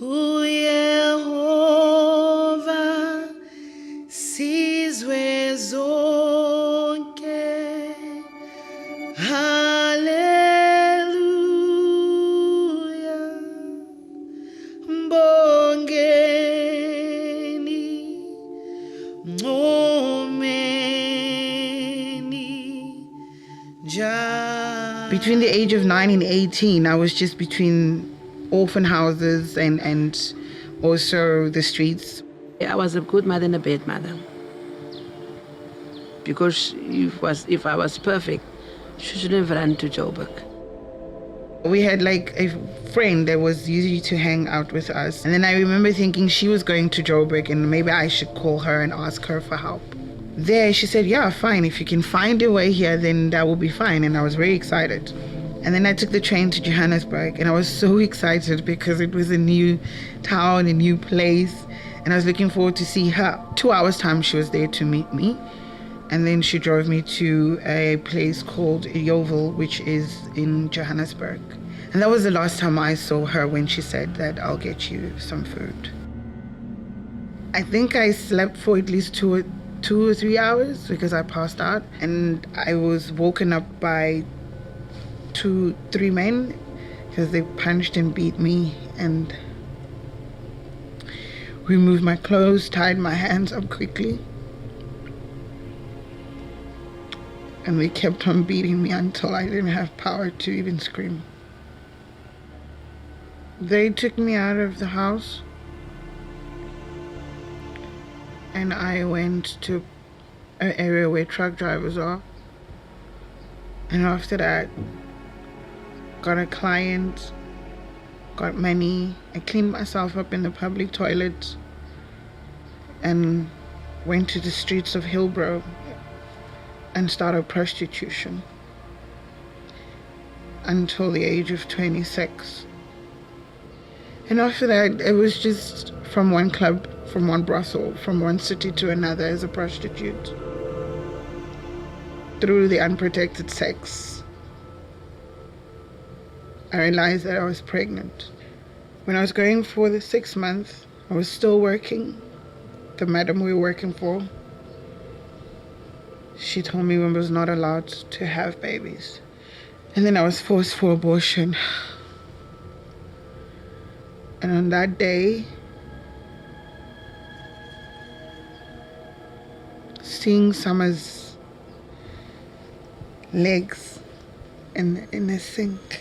Uyehova sizwe zonke. Hallelujah. Mbongeni. Ngomeni. Between the age of 9 and 18, I was just between orphan houses and also the streets. I was a good mother and a bad mother. Because if I was perfect, she shouldn't have run to Joburg. We had like a friend that was usually to hang out with us. And then I remember thinking she was going to Joburg and maybe I should call her and ask her for help. There, she said, yeah, fine. If you can find a way here, then that will be fine. And I was very excited. And then I took the train to Johannesburg and I was so excited because it was a new town, a new place. And I was looking forward to see her. 2 hours time she was there to meet me. And then she drove me to a place called Yeovil, which is in Johannesburg. And that was the last time I saw her when she said that I'll get you some food. I think I slept for at least 2 or 3 hours because I passed out. And I was woken up by 2-3 men because they punched and beat me and removed my clothes, tied my hands up quickly. And they kept on beating me until I didn't have power to even scream. They took me out of the house and I went to an area where truck drivers are. And after that, got a client, got money. I cleaned myself up in the public toilet and went to the streets of Hillbrow and started prostitution until the age of 26. And after that, it was just from one club, from one brothel, from one city to another as a prostitute. Through the unprotected sex, I realized that I was pregnant. When I was going for the 6 months, I was still working. The madam we were working for, she told me I was not allowed to have babies. And then I was forced for abortion. And on that day, seeing Summer's legs in a sink,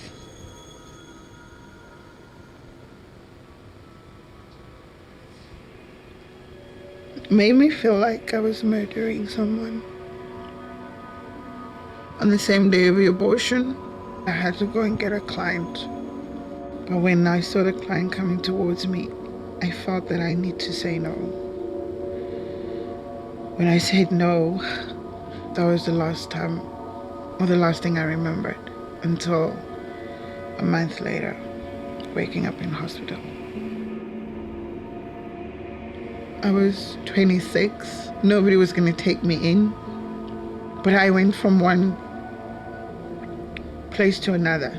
made me feel like I was murdering someone. On the same day of the abortion, I had to go and get a client. But when I saw the client coming towards me, I felt that I need to say no. When I said no, that was the last time, or the last thing I remembered, until a month later, waking up in hospital. I was 26. Nobody was going to take me in. But I went from one place to another.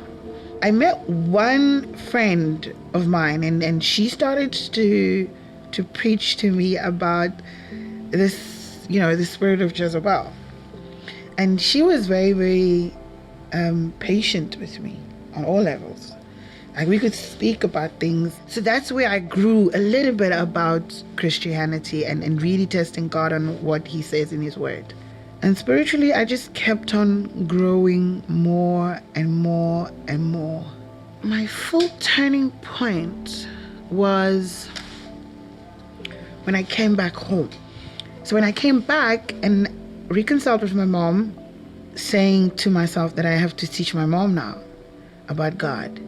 I met one friend of mine and she started to preach to me about this, the spirit of Jezebel. And she was very, very patient with me on all levels. Like we could speak about things. So that's where I grew a little bit about Christianity and really testing God on what he says in his word. And spiritually, I just kept on growing more and more and more. My full turning point was when I came back home. So when I came back and reconciled with my mom, saying to myself that I have to teach my mom now about God.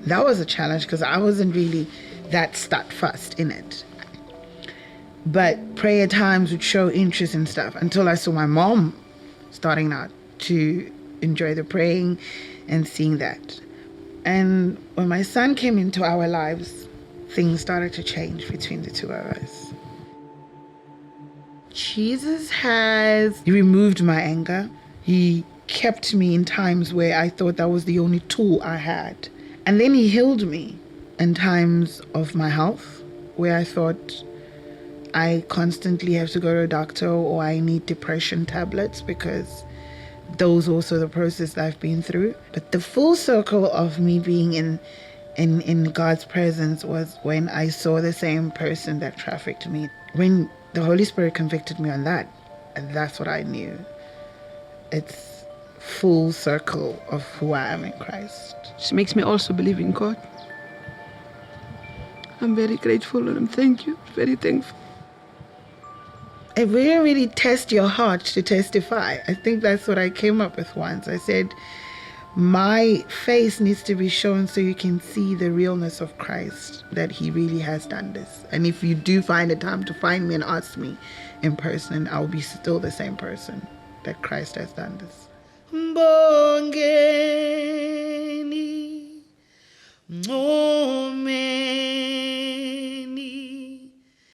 That was a challenge because I wasn't really that steadfast in it. But prayer times would show interest and stuff until I saw my mom starting out to enjoy the praying and seeing that. And when my son came into our lives, things started to change between the two of us. Jesus he removed my anger. He kept me in times where I thought that was the only tool I had. And then he healed me in times of my health where I thought I constantly have to go to a doctor or I need depression tablets, because those also the process that I've been through. But the full circle of me being in God's presence was when I saw the same person that trafficked me. When the Holy Spirit convicted me on that, and that's what I knew. It's full circle of who I am in Christ. She makes me also believe in God. I'm very grateful and I'm very thankful. It really tests your heart to testify. I think that's what I came up with once. I said, my face needs to be shown so you can see the realness of Christ, that he really has done this. And if you do find a time to find me and ask me in person, I'll be still the same person, that Christ has done this. Mbongeni,